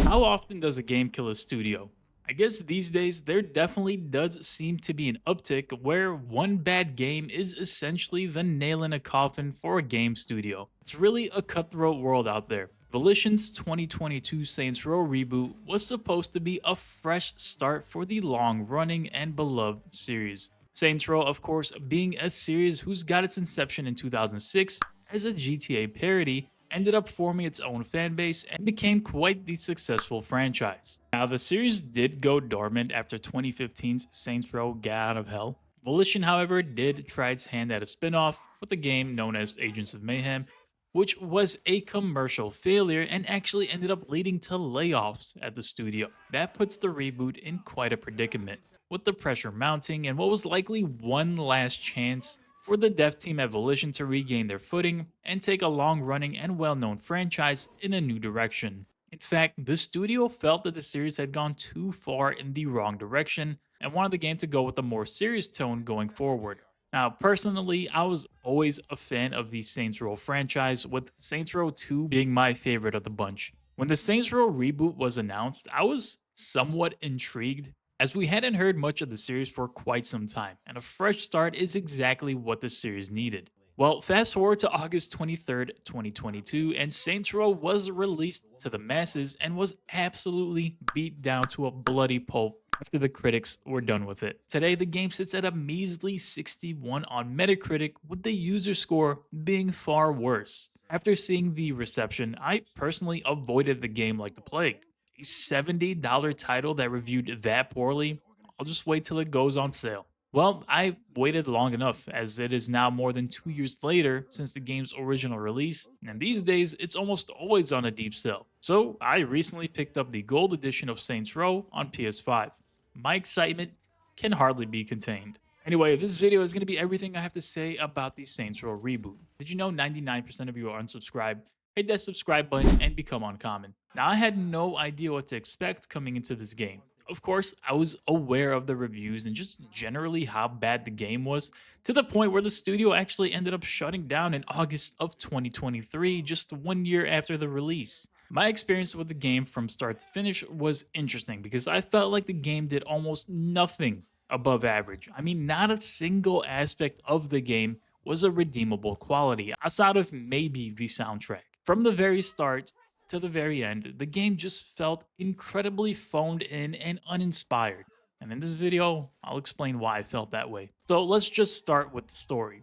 How often does a game kill a studio? I guess these days there definitely does seem to be an uptick where one bad game is essentially the nail in a coffin for a game studio. It's really a cutthroat world out there. Volition's 2022 Saints Row reboot was supposed to be a fresh start for the long running and beloved series. Saints Row, of course, being a series whose got its inception in 2006 as a GTA parody, ended up forming its own fanbase and became quite the successful franchise. Now, the series did go dormant after 2015's Saints Row Get Out of Hell. Volition, however, did try its hand at a spin off with a game known as Agents of Mayhem, which was a commercial failure and actually ended up leading to layoffs at the studio. That puts the reboot in quite a predicament, with the pressure mounting and what was likely one last chance for the dev team at Volition to regain their footing and take a long running and well known franchise in a new direction. In fact, the studio felt that the series had gone too far in the wrong direction and wanted the game to go with a more serious tone going forward. Now, personally, I was always a fan of the Saints Row franchise, with Saints Row 2 being my favorite of the bunch. When the Saints Row reboot was announced, I was somewhat intrigued as we hadn't heard much of the series for quite some time, and a fresh start is exactly what the series needed. Well, fast forward to August 23rd, 2022, and Saints Row was released to the masses and was absolutely beat down to a bloody pulp after the critics were done with it. Today, the game sits at a measly 61 on Metacritic, with the user score being far worse. After seeing the reception, I personally avoided the game like the plague. A $70 title that reviewed that poorly, I'll just wait till it goes on sale. Well, I waited long enough, as it is now more than 2 years later since the game's original release, and these days it's almost always on a deep sale. So I recently picked up the gold edition of Saints Row on PS5. My excitement can hardly be contained. Anyway, this video is going to be everything I have to say about the Saints Row reboot. Did you know 99% of you are unsubscribed? Hit that subscribe button and become uncommon. Now, I had no idea what to expect coming into this game. Of course, I was aware of the reviews and just generally how bad the game was, to the point where the studio actually ended up shutting down in August of 2023, just 1 year after the release. My experience with the game from start to finish was interesting because I felt like the game did almost nothing above average. I mean, not a single aspect of the game was a redeemable quality, outside of maybe the soundtrack. From the very start to the very end, the game just felt incredibly phoned in and uninspired. And in this video, I'll explain why I felt that way. So let's just start with the story.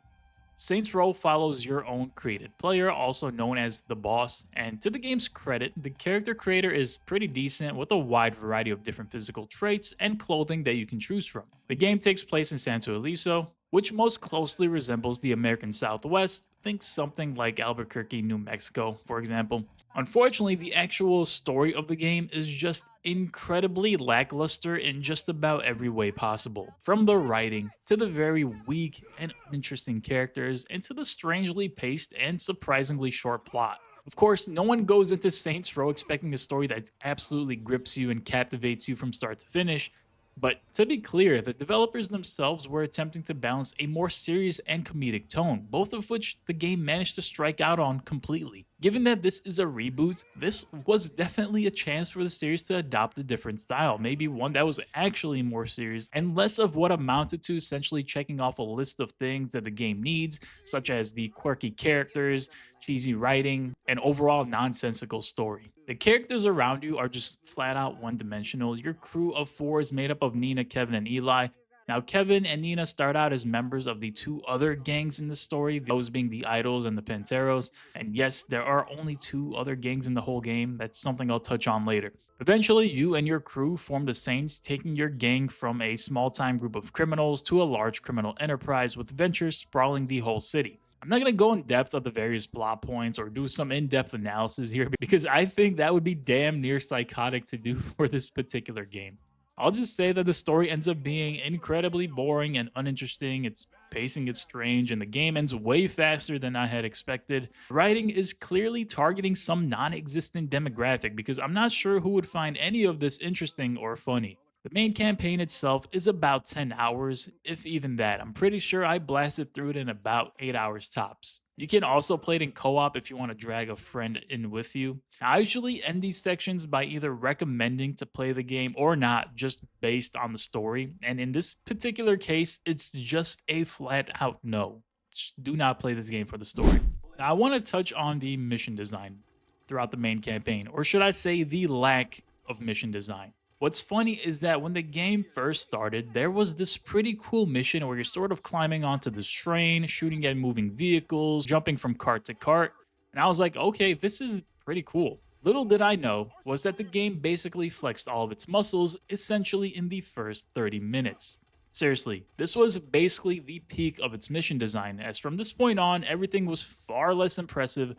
Saints Row follows your own created player, also known as the boss, and to the game's credit, the character creator is pretty decent with a wide variety of different physical traits and clothing that you can choose from. The game takes place in Santo Eliso, which most closely resembles the American Southwest. Think something like Albuquerque, New Mexico, for example. Unfortunately, the actual story of the game is just incredibly lackluster in just about every way possible. From the writing, to the very weak and uninteresting characters, and to the strangely paced and surprisingly short plot. Of course, no one goes into Saints Row expecting a story that absolutely grips you and captivates you from start to finish. But to be clear, the developers themselves were attempting to balance a more serious and comedic tone, both of which the game managed to strike out on completely. Given that this is a reboot, this was definitely a chance for the series to adopt a different style, maybe one that was actually more serious and less of what amounted to essentially checking off a list of things that the game needs, such as the quirky characters, cheesy writing, and overall nonsensical story. The characters around you are just flat out one dimensional. Your crew of four is made up of Nina, Kevin, and Eli. Now, Kevin and Nina start out as members of the two other gangs in the story, those being the Idols and the Panteros. And yes, there are only two other gangs in the whole game. That's something I'll touch on later. Eventually, you and your crew form the Saints, taking your gang from a small-time group of criminals to a large criminal enterprise with ventures sprawling the whole city. I'm not going to go in depth of the various plot points or do some in-depth analysis here because I think that would be damn near psychotic to do for this particular game. I'll just say that the story ends up being incredibly boring and uninteresting. Its pacing is strange, and the game ends way faster than I had expected. The writing is clearly targeting some non-existent demographic because I'm not sure who would find any of this interesting or funny. The main campaign itself is about 10 hours, if even that. I'm pretty sure I blasted through it in about 8 hours tops. You can also play it in co-op if you want to drag a friend in with you. I usually end these sections by either recommending to play the game or not, just based on the story. And in this particular case, it's just a flat out no. Just do not play this game for the story. Now, I want to touch on the mission design throughout the main campaign, or should I say the lack of mission design. What's funny is that when the game first started, there was this pretty cool mission where you're sort of climbing onto this train, shooting at moving vehicles, jumping from cart to cart. And I was like, okay, this is pretty cool. Little did I know was that the game basically flexed all of its muscles essentially in the first 30 minutes. Seriously, this was basically the peak of its mission design, as from this point on, everything was far less impressive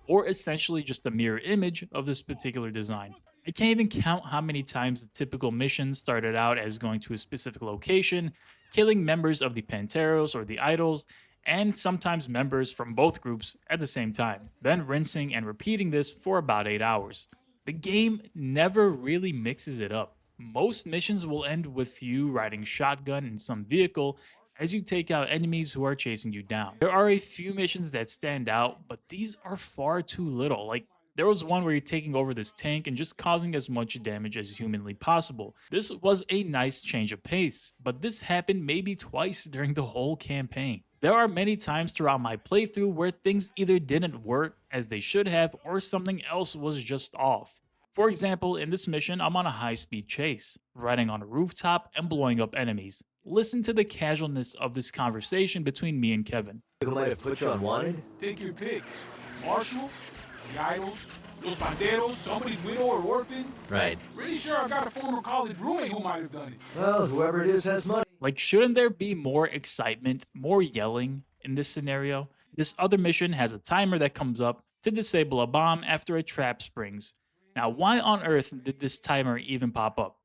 or essentially just a mirror image of this particular design. I can't even count how many times the typical mission started out as going to a specific location, killing members of the Panteros or the Idols, and sometimes members from both groups at the same time, then rinsing and repeating this for about 8 hours. The game never really mixes it up. Most missions will end with you riding shotgun in some vehicle as you take out enemies who are chasing you down. There are a few missions that stand out, but these are far too little. Like, there was one where you're taking over this tank and just causing as much damage as humanly possible. This was a nice change of pace, but this happened maybe twice during the whole campaign. There are many times throughout my playthrough where things either didn't work as they should have or something else was just off. For example, in this mission, I'm on a high speed chase, riding on a rooftop and blowing up enemies. Listen to the casualness of this conversation between me and Kevin. Who might have put you on wanted? Take your pick. Marshall, the Idols, Los Panteros, somebody's widow or orphan. Right. Pretty sure I got a former college roommate who might have done it. Well, whoever it is has money. Like, shouldn't there be more excitement, more yelling in this scenario? This other mission has a timer that comes up to disable a bomb after a trap springs. Now, why on earth did this timer even pop up?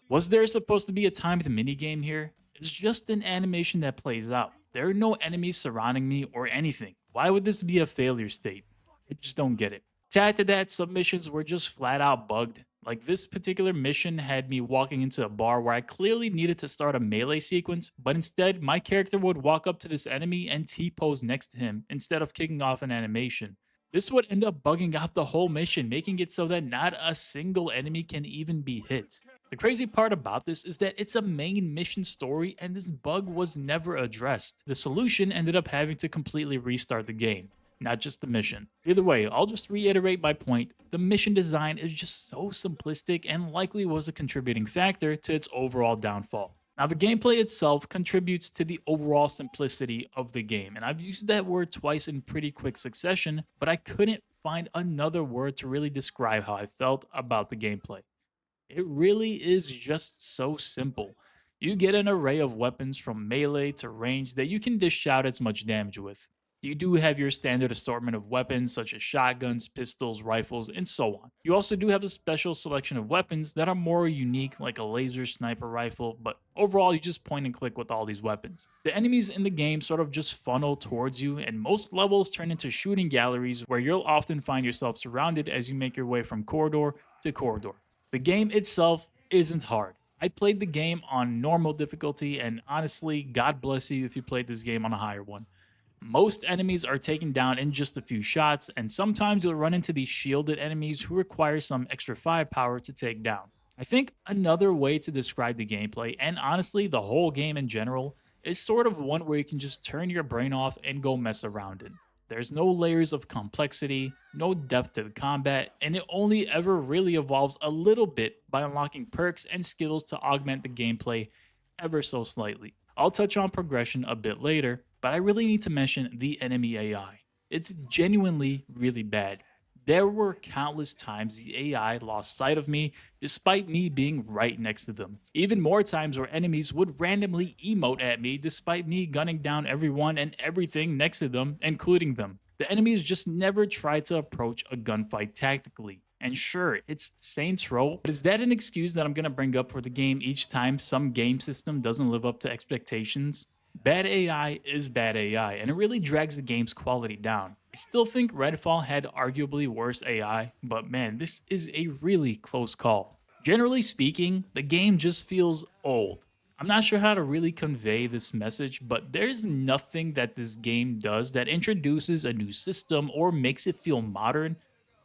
Was there supposed to be a timed minigame here? It's just an animation that plays out. There are no enemies surrounding me or anything. Why would this be a failure state? I just don't get it. To add to that, some missions were just flat out bugged. Like, this particular mission had me walking into a bar where I clearly needed to start a melee sequence, but instead my character would walk up to this enemy and T-pose next to him instead of kicking off an animation. This would end up bugging out the whole mission, making it so that not a single enemy can even be hit. The crazy part about this is that it's a main mission story and this bug was never addressed. The solution ended up having to completely restart the game, not just the mission. Either way, I'll just reiterate my point. The mission design is just so simplistic and likely was a contributing factor to its overall downfall. Now, the gameplay itself contributes to the overall simplicity of the game, and I've used that word twice in pretty quick succession, but I couldn't find another word to really describe how I felt about the gameplay. It really is just so simple. You get an array of weapons from melee to range that you can dish out as much damage with. You do have your standard assortment of weapons such as shotguns, pistols, rifles, and so on. You also do have a special selection of weapons that are more unique, like a laser sniper rifle, but overall you just point and click with all these weapons. The enemies in the game sort of just funnel towards you, and most levels turn into shooting galleries where you'll often find yourself surrounded as you make your way from corridor to corridor. The game itself isn't hard. I played the game on normal difficulty, and honestly, God bless you if you played this game on a higher one. Most enemies are taken down in just a few shots, and sometimes you'll run into these shielded enemies who require some extra firepower to take down. I think another way to describe the gameplay, and honestly the whole game in general, is sort of one where you can just turn your brain off and go mess around in. There's no layers of complexity, no depth to the combat, and it only ever really evolves a little bit by unlocking perks and skills to augment the gameplay ever so slightly. I'll touch on progression a bit later, but I really need to mention the enemy AI. It's genuinely really bad. There were countless times the AI lost sight of me despite me being right next to them. Even more times where enemies would randomly emote at me despite me gunning down everyone and everything next to them, including them. The enemies just never tried to approach a gunfight tactically. And sure, it's Saints Row, but is that an excuse that I'm going to bring up for the game each time some game system doesn't live up to expectations? Bad AI is bad AI, and it really drags the game's quality down. I still think Redfall had arguably worse AI, but man, this is a really close call. Generally speaking, the game just feels old. I'm not sure how to really convey this message, but there's nothing that this game does that introduces a new system or makes it feel modern.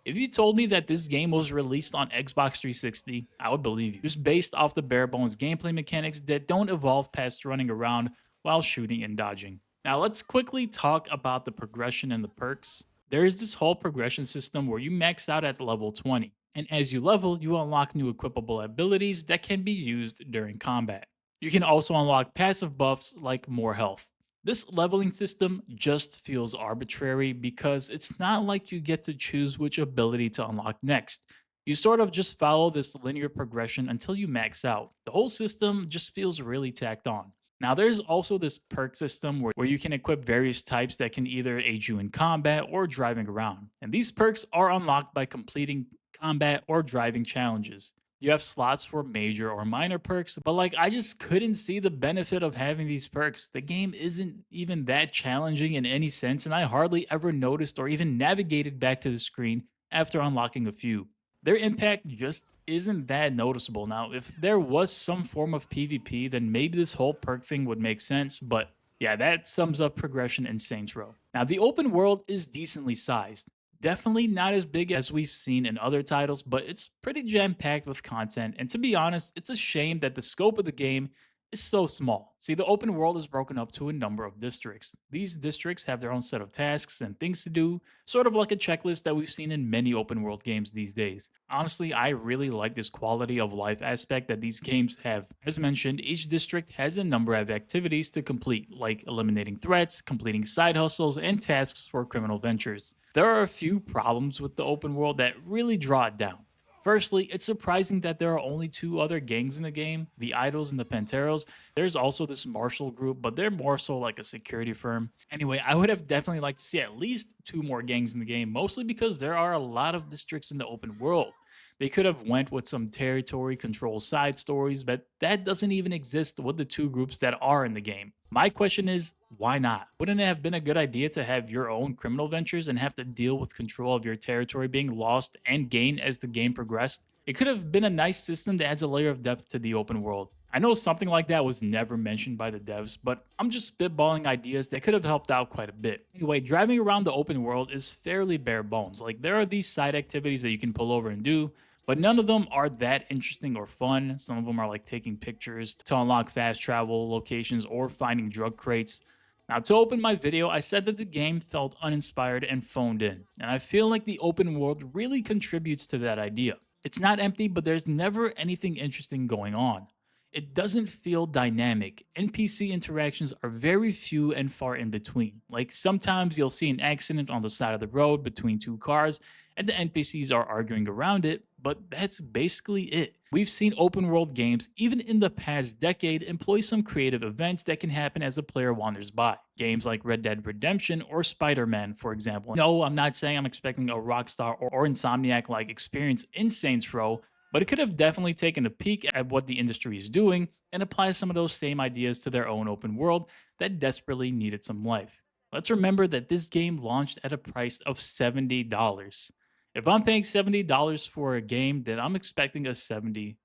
If you told me that this game was released on Xbox 360, I would believe you. Just based off the bare bones gameplay mechanics that don't evolve past running around while shooting and dodging. Now, let's quickly talk about the progression and the perks. There is this whole progression system where you max out at level 20, and as you level, you unlock new equipable abilities that can be used during combat. You can also unlock passive buffs like more health. This leveling system just feels arbitrary because it's not like you get to choose which ability to unlock next. You sort of just follow this linear progression until you max out. The whole system just feels really tacked on. Now, there's also this perk system where you can equip various types that can either aid you in combat or driving around. And these perks are unlocked by completing combat or driving challenges. You have slots for major or minor perks, but like I just couldn't see the benefit of having these perks. The game isn't even that challenging in any sense, and I hardly ever noticed or even navigated back to the screen after unlocking a few. Their impact just isn't that noticeable. Now, if there was some form of PvP, then maybe this whole perk thing would make sense, but yeah, that sums up progression in Saints Row. Now, the open world is decently sized. Definitely not as big as we've seen in other titles, but it's pretty jam packed with content. And to be honest, it's a shame that the scope of the game is so small. See, the open world is broken up to a number of districts. These districts have their own set of tasks and things to do, sort of like a checklist that we've seen in many open world games these days. Honestly, I really like this quality of life aspect that these games have. As mentioned, each district has a number of activities to complete, like eliminating threats, completing side hustles, and tasks for criminal ventures. There are a few problems with the open world that really draw it down. Firstly, it's surprising that there are only two other gangs in the game, the Idols and the Panteros. There's also this Marshall group, but they're more so like a security firm. Anyway, I would have definitely liked to see at least two more gangs in the game, mostly because there are a lot of districts in the open world. They could have went with some territory control side stories, but that doesn't even exist with the two groups that are in the game. My question is, why not? Wouldn't it have been a good idea to have your own criminal ventures and have to deal with control of your territory being lost and gained as the game progressed? It could have been a nice system that adds a layer of depth to the open world. I know something like that was never mentioned by the devs, but I'm just spitballing ideas that could have helped out quite a bit. Anyway, driving around the open world is fairly bare bones. Like, there are these side activities that you can pull over and do, but none of them are that interesting or fun. Some of them are like taking pictures to unlock fast travel locations or finding drug crates. Now, to open my video, I said that the game felt uninspired and phoned in, and I feel like the open world really contributes to that idea. It's not empty, but there's never anything interesting going on. It doesn't feel dynamic. NPC interactions are very few and far in between. Like, sometimes you'll see an accident on the side of the road between two cars, and the NPCs are arguing around it, but that's basically it. We've seen open world games, even in the past decade, employ some creative events that can happen as a player wanders by. Games like Red Dead Redemption or Spider Man, for example. No, I'm not saying I'm expecting a Rockstar or Insomniac like experience in Saints Row, but it could have definitely taken a peek at what the industry is doing and apply some of those same ideas to their own open world that desperately needed some life. Let's remember that this game launched at a price of $70. If I'm paying $70 for a game, then I'm expecting a $70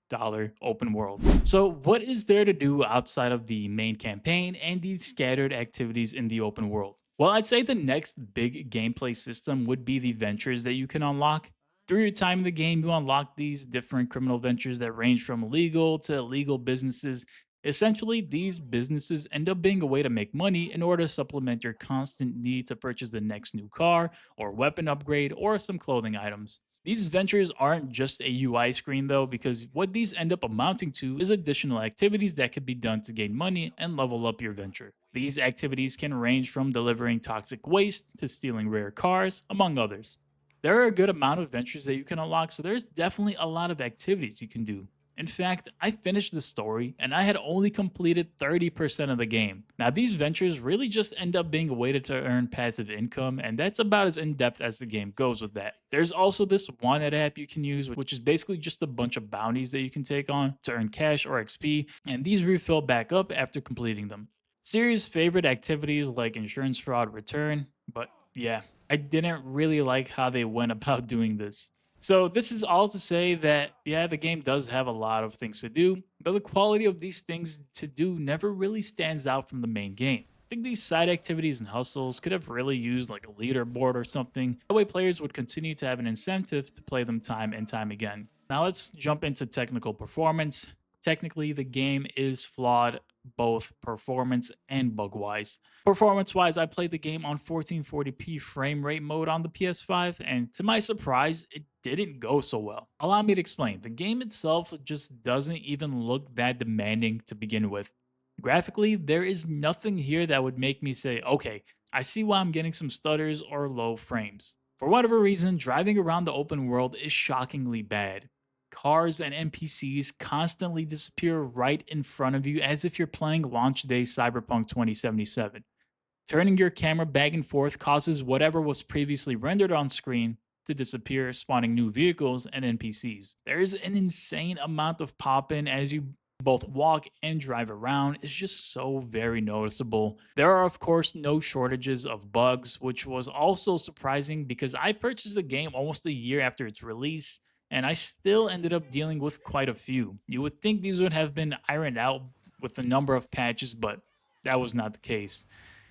open world. So, what is there to do outside of the main campaign and these scattered activities in the open world? Well, I'd say the next big gameplay system would be the ventures that you can unlock. Through your time in the game, you unlock these different criminal ventures that range from legal to illegal businesses. Essentially, these businesses end up being a way to make money in order to supplement your constant need to purchase the next new car or weapon upgrade or some clothing items. These ventures aren't just a UI screen though, because what these end up amounting to is additional activities that could be done to gain money and level up your venture. These activities can range from delivering toxic waste to stealing rare cars, among others. There are a good amount of ventures that you can unlock, so there's definitely a lot of activities you can do. In fact, I finished the story and I had only completed 30% of the game. Now, these ventures really just end up being a way to earn passive income, and that's about as in depth as the game goes with that. There's also this Wanted app you can use, which is basically just a bunch of bounties that you can take on to earn cash or XP, and these refill back up after completing them. Serious favorite activities like insurance fraud return, but yeah, I didn't really like how they went about doing this. So this is all to say that yeah, the game does have a lot of things to do, but the quality of these things to do never really stands out from the main game. I think these side activities and hustles could have really used like a leaderboard or something. That way players would continue to have an incentive to play them time and time again. Now let's jump into technical performance. Technically, the game is flawed both performance and bug wise. Performance wise, I played the game on 1440p frame rate mode on the PS5, and to my surprise, it didn't go so well. Allow me to explain. The game itself just doesn't even look that demanding to begin with. Graphically, there is nothing here that would make me say, okay, I see why I'm getting some stutters or low frames. For whatever reason, driving around the open world is shockingly bad. Cars and NPCs constantly disappear right in front of you as if you're playing launch day Cyberpunk 2077. Turning your camera back and forth causes whatever was previously rendered on screen to disappear, spawning new vehicles and NPCs. There's an insane amount of pop in as you both walk and drive around. It's just so very noticeable. There are, of course, no shortages of bugs, which was also surprising because I purchased the game almost a year after its release and I still ended up dealing with quite a few. You would think these would have been ironed out with the number of patches, but that was not the case.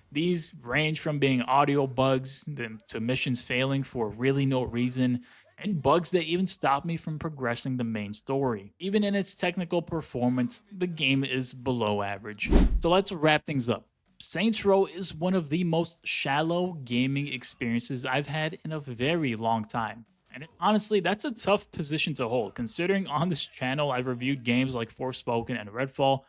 These range from being audio bugs to missions failing for really no reason, and bugs that even stop me from progressing the main story. Even in its technical performance, the game is below average. So let's wrap things up. Saints Row is one of the most shallow gaming experiences I've had in a very long time. And honestly, that's a tough position to hold, considering on this channel I've reviewed games like Forspoken and Redfall,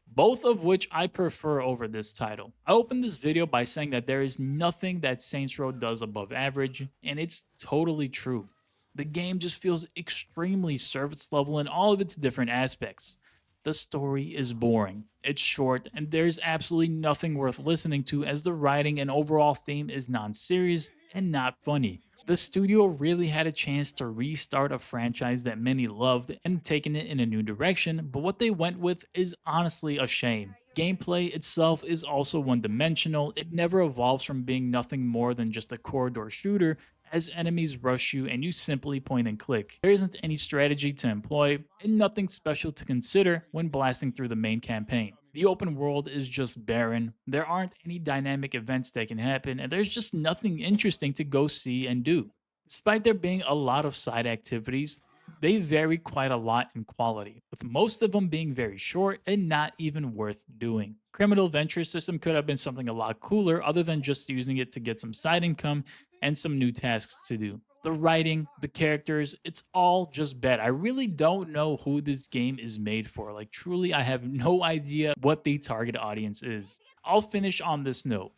both of which I prefer over this title. I opened this video by saying that there is nothing that Saints Row does above average, and it's totally true. The game just feels extremely surface level in all of its different aspects. The story is boring, it's short, and there's absolutely nothing worth listening to as the writing and overall theme is non-serious and not funny. The studio really had a chance to restart a franchise that many loved and taken it in a new direction, but what they went with is honestly a shame. Gameplay itself is also one dimensional, it never evolves from being nothing more than just a corridor shooter as enemies rush you and you simply point and click. There isn't any strategy to employ and nothing special to consider when blasting through the main campaign. The open world is just barren, there aren't any dynamic events that can happen, and there's just nothing interesting to go see and do. Despite there being a lot of side activities, they vary quite a lot in quality, with most of them being very short and not even worth doing. Criminal Venture System could have been something a lot cooler other than just using it to get some side income and some new tasks to do. The writing, the characters, it's all just bad. I really don't know who this game is made for. Like, truly, I have no idea what the target audience is. I'll finish on this note.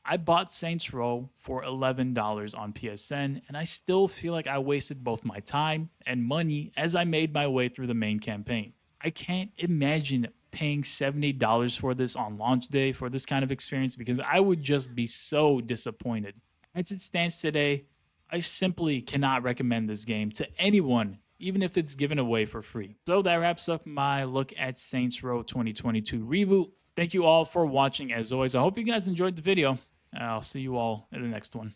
I bought Saints Row for $11 on PSN, and I still feel like I wasted both my time and money as I made my way through the main campaign. I can't imagine paying $70 for this on launch day for this kind of experience because I would just be so disappointed. As it stands today, I simply cannot recommend this game to anyone, even if it's given away for free. So that wraps up my look at Saints Row 2022 Reboot. Thank you all for watching as always. I hope you guys enjoyed the video. I'll see you all in the next one.